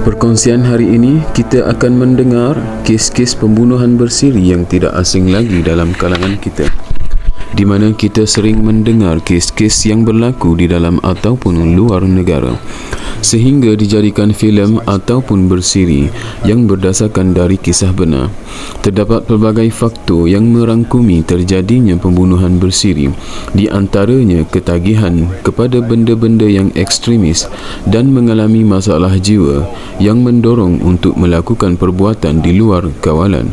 Perkongsian hari ini, kita akan mendengar kes-kes pembunuhan bersiri yang tidak asing lagi dalam kalangan kita, di mana kita sering mendengar kes-kes yang berlaku di dalam ataupun luar negara, sehingga dijadikan filem ataupun bersiri yang berdasarkan dari kisah benar. Terdapat pelbagai faktor yang merangkumi terjadinya pembunuhan bersiri, di antaranya ketagihan kepada benda-benda yang ekstremis dan mengalami masalah jiwa yang mendorong untuk melakukan perbuatan di luar kawalan.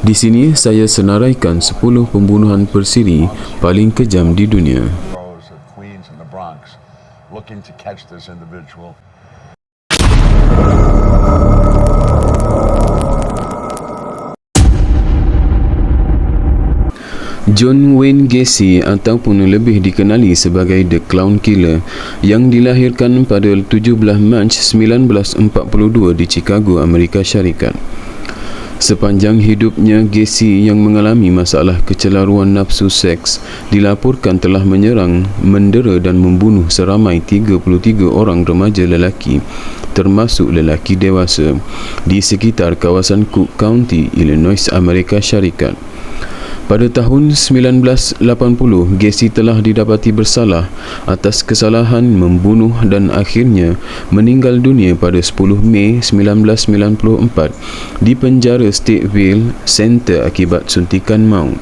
Di sini saya senaraikan 10 pembunuhan bersiri paling kejam di dunia. John Wayne Gacy ataupun lebih dikenali sebagai The Clown Killer yang dilahirkan pada 17 Mac 1942 di Chicago, Amerika Syarikat. Sepanjang hidupnya, Gacy yang mengalami masalah kecelaruan nafsu seks dilaporkan telah menyerang, mendera dan membunuh seramai 33 orang remaja lelaki, termasuk lelaki dewasa, di sekitar kawasan Cook County, Illinois, Amerika Syarikat. Pada tahun 1980, Gacy telah didapati bersalah atas kesalahan membunuh dan akhirnya meninggal dunia pada 10 Mei 1994 di penjara Stateville Center akibat suntikan maut.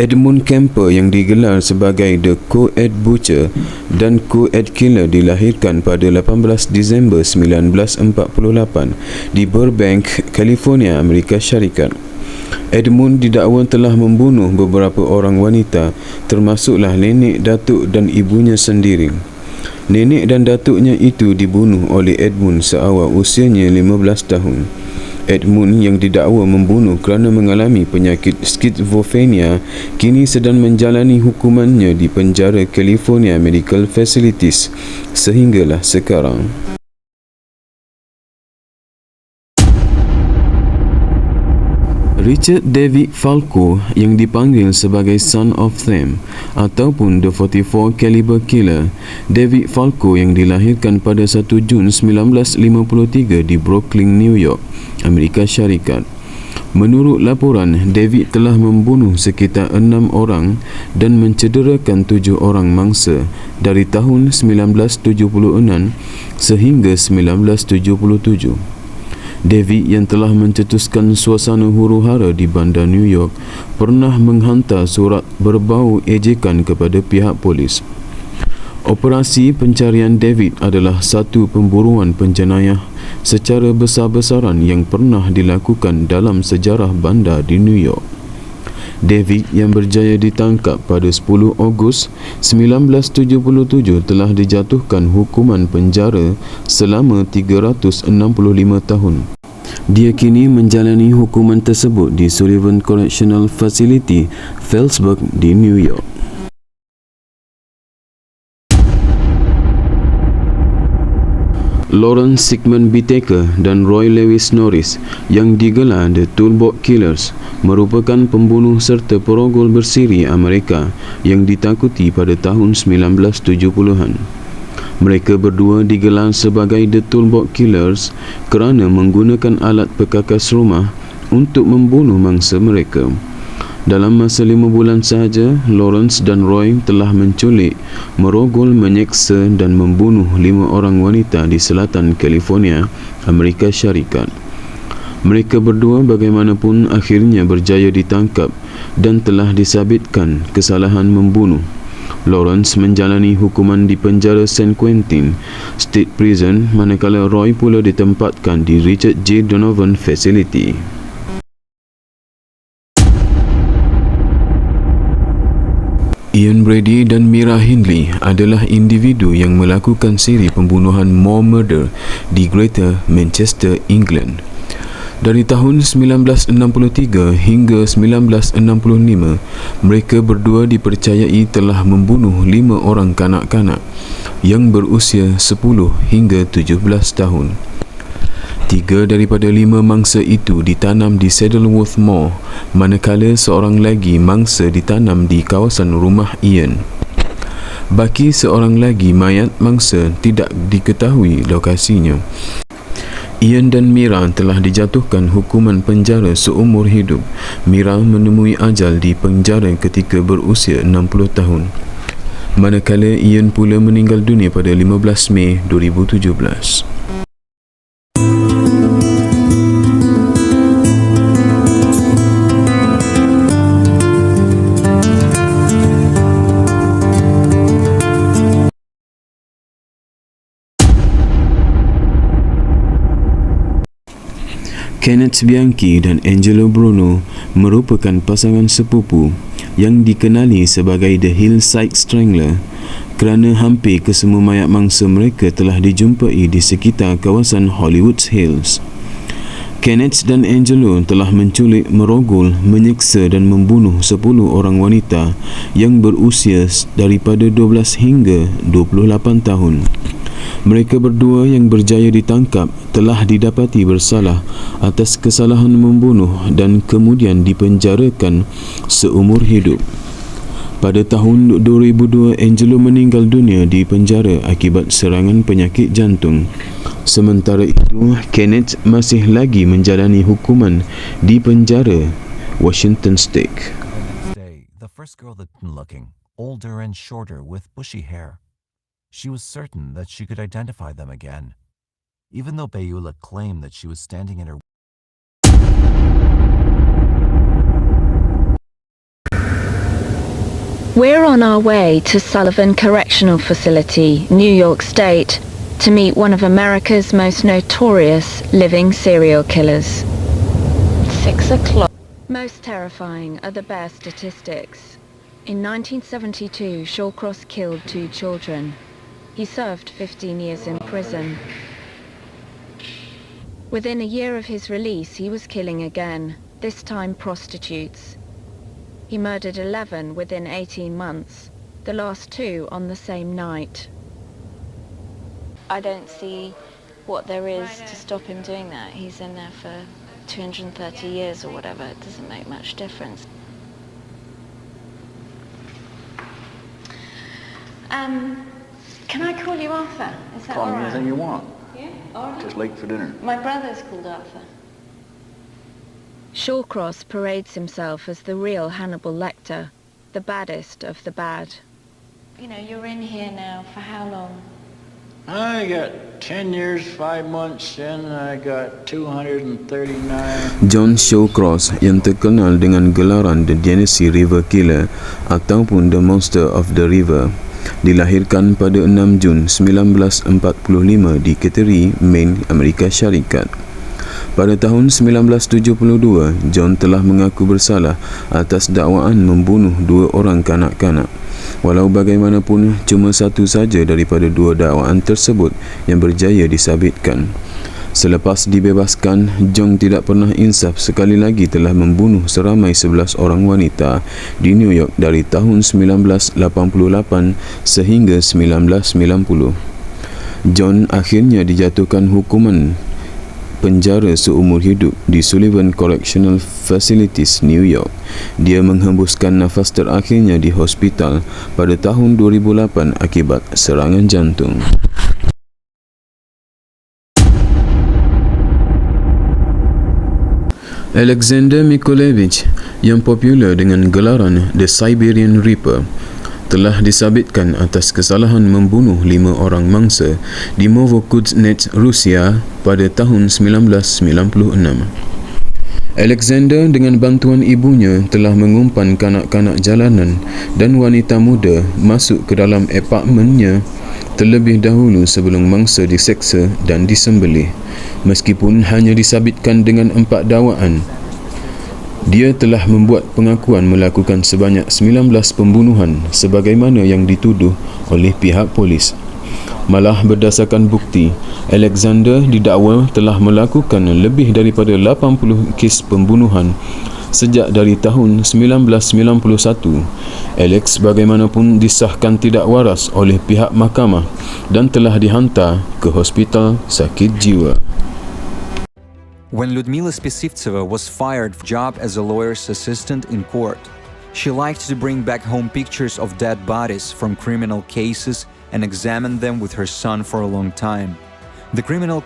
Edmund Kemper yang digelar sebagai The Co-Ed Butcher dan Co-Ed Killer dilahirkan pada 18 Disember 1948 di Burbank, California, Amerika Syarikat. Edmund didakwa telah membunuh beberapa orang wanita, termasuklah nenek, datuk dan ibunya sendiri. Nenek dan datuknya itu dibunuh oleh Edmund seawal usianya 15 tahun. Edmund yang didakwa membunuh kerana mengalami penyakit skizofrenia kini sedang menjalani hukumannya di penjara California Medical Facilities sehinggalah sekarang. Richard David Falco yang dipanggil sebagai Son of Them ataupun The 44 Caliber Killer. David Falco yang dilahirkan pada 1 Jun 1953 di Brooklyn, New York, Amerika Syarikat. Menurut laporan, David telah membunuh sekitar 6 orang dan mencederakan 7 orang mangsa dari tahun 1976 sehingga 1977. David yang telah mencetuskan suasana huru-hara di bandar New York pernah menghantar surat berbau ejekan kepada pihak polis. Operasi pencarian David adalah satu pemburuan penjenayah secara besar-besaran yang pernah dilakukan dalam sejarah bandar di New York. David yang berjaya ditangkap pada 10 Ogos 1977 telah dijatuhkan hukuman penjara selama 365 tahun. Dia kini menjalani hukuman tersebut di Sullivan Correctional Facility, Fallsburg di New York. Lawrence Sigmund Whitaker dan Roy Lewis Norris yang digelar The Toolbox Killers merupakan pembunuh serta perogol bersiri Amerika yang ditakuti pada tahun 1970-an. Mereka berdua digelar sebagai The Toolbox Killers kerana menggunakan alat perkakas rumah untuk membunuh mangsa mereka. Dalam masa 5 bulan sahaja, Lawrence dan Roy telah menculik, merogol, menyeksa dan membunuh 5 orang wanita di selatan California, Amerika Syarikat. Mereka berdua bagaimanapun akhirnya berjaya ditangkap dan telah disabitkan kesalahan membunuh. Lawrence menjalani hukuman di penjara San Quentin State Prison, manakala Roy pula ditempatkan di Richard J. Donovan Facility. Ian Brady dan Mira Hindley adalah individu yang melakukan siri pembunuhan Moor Murder di Greater Manchester, England. Dari tahun 1963 hingga 1965, mereka berdua dipercayai telah membunuh 5 orang kanak-kanak yang berusia 10 hingga 17 tahun. 3 daripada 5 mangsa itu ditanam di Saddleworth Moor, manakala seorang lagi mangsa ditanam di kawasan rumah Ian. Baki seorang lagi mayat mangsa tidak diketahui lokasinya. Ian dan Mira telah dijatuhkan hukuman penjara seumur hidup. Mira menemui ajal di penjara ketika berusia 60 tahun. Manakala Ian pula meninggal dunia pada 15 Mei 2017. Kenneth Bianchi dan Angelo Bruno merupakan pasangan sepupu yang dikenali sebagai The Hillside Strangler kerana hampir kesemua mayat mangsa mereka telah dijumpai di sekitar kawasan Hollywood Hills. Kenneth dan Angelo telah menculik, merogol, menyeksa dan membunuh 10 orang wanita yang berusia daripada 12 hingga 28 tahun. Mereka berdua yang berjaya ditangkap telah didapati bersalah atas kesalahan membunuh dan kemudian dipenjarakan seumur hidup. Pada tahun 2002, Angelo meninggal dunia di penjara akibat serangan penyakit jantung. Sementara itu, Kenneth masih lagi menjalani hukuman di penjara Washington State. The first girl that looking older and shorter with bushy hair. She was certain that she could identify them again, even though Beulah claimed that she was standing in her. We're on our way to Sullivan Correctional Facility, New York State, to meet one of America's most notorious living serial killers. 6 o'clock. Most terrifying are the bare statistics. In 1972, Shawcross killed 2 children. He served 15 years in prison. Within a year of his release, he was killing again, this time prostitutes. He murdered 11 within 18 months, the last 2 on the same night. I don't see what there is to stop him doing that. He's in there for 230 years or whatever. It doesn't make much difference. Can I call you Arthur? Is that Call all me right? anything you want. Yeah, all right. Just late for dinner. My brother's called Arthur. Shawcross parades himself as the real Hannibal Lecter, the baddest of the bad. You know, you're in here now for how long? I got 10 years, 5 months, and I got 239. John Shawcross yang terkenal dengan gelaran The Genesee River Killer ataupun The Monster of the River dilahirkan pada 6 Jun 1945 di Kittery, Maine, Amerika Syarikat. Pada tahun 1972, John telah mengaku bersalah atas dakwaan membunuh 2 orang kanak-kanak. Walau bagaimanapun, cuma satu saja daripada 2 dakwaan tersebut yang berjaya disabitkan. Selepas dibebaskan, John tidak pernah insaf sekali lagi telah membunuh seramai 11 orang wanita di New York dari tahun 1988 sehingga 1990. John akhirnya dijatuhkan hukuman penjara seumur hidup di Sullivan Correctional Facilities, New York. Dia menghembuskan nafas terakhirnya di hospital pada tahun 2008 akibat serangan jantung. Alexander Mikolevich yang popular dengan gelaran The Siberian Reaper telah disabitkan atas kesalahan membunuh 5 orang mangsa di Novokuznets, Rusia pada tahun 1996. Alexander dengan bantuan ibunya telah mengumpan kanak-kanak jalanan dan wanita muda masuk ke dalam apartmennya terlebih dahulu sebelum mangsa diseksa dan disembelih. Meskipun hanya disabitkan dengan 4 dakwaan, dia telah membuat pengakuan melakukan sebanyak 19 pembunuhan sebagaimana yang dituduh oleh pihak polis. Malah berdasarkan bukti, Alexander didakwa telah melakukan lebih daripada 80 kes pembunuhan sejak dari tahun 1991. Alex bagaimanapun disahkan tidak waras oleh pihak mahkamah dan telah dihantar ke hospital sakit jiwa. When Lyudmila Spesivtseva was fired for job as a lawyer's assistant in court, She liked to bring back home pictures of dead bodies from criminal cases and examine them with her son for a long time. The criminal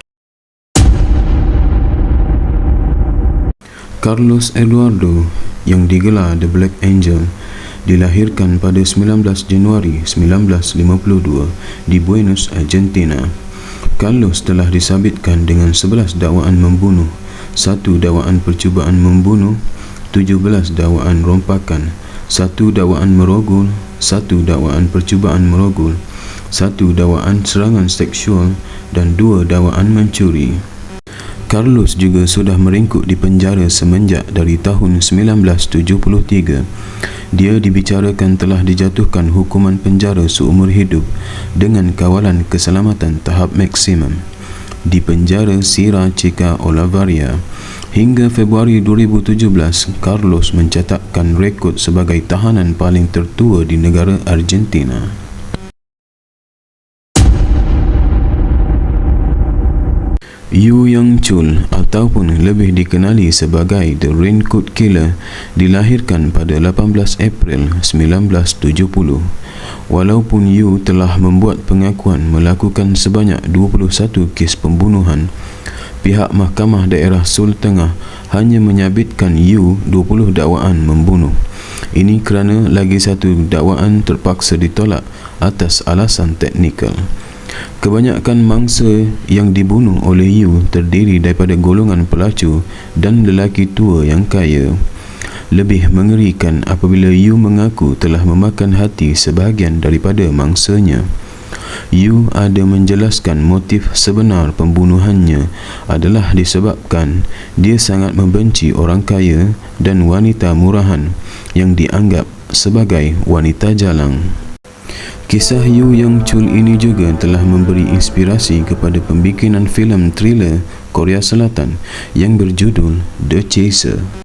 Carlos Eduardo, yang digelar The Black Angel, dilahirkan pada 19 Januari 1952 di Buenos, Argentina. Carlos telah disabitkan dengan 11 dakwaan membunuh, 1 dakwaan percubaan membunuh, 17 dakwaan rompakan, 1 dakwaan merogol, 1 dakwaan percubaan merogol, 1 dakwaan serangan seksual dan 2 dakwaan mencuri. Carlos juga sudah meringkuk di penjara semenjak dari tahun 1973. Dia dibicarakan telah dijatuhkan hukuman penjara seumur hidup dengan kawalan keselamatan tahap maksimum di penjara Sierra Chica Olavarria. Hingga Februari 2017, Carlos mencatatkan rekod sebagai tahanan paling tertua di negara Argentina. Yu Yang Chul ataupun lebih dikenali sebagai The Raincoat Killer dilahirkan pada 18 April 1970. Walaupun Yu telah membuat pengakuan melakukan sebanyak 21 kes pembunuhan, pihak Mahkamah Daerah Seoul Tengah hanya menyabitkan Yu 20 dakwaan membunuh. Ini kerana lagi satu dakwaan terpaksa ditolak atas alasan teknikal. Kebanyakan mangsa yang dibunuh oleh Yu terdiri daripada golongan pelacu dan lelaki tua yang kaya. Lebih mengerikan apabila Yu mengaku telah memakan hati sebahagian daripada mangsanya. Yu ada menjelaskan motif sebenar pembunuhannya adalah disebabkan dia sangat membenci orang kaya dan wanita murahan yang dianggap sebagai wanita jalang. Kisah Yu Yang Chul ini juga telah memberi inspirasi kepada pembikinan filem thriller Korea Selatan yang berjudul The Chaser.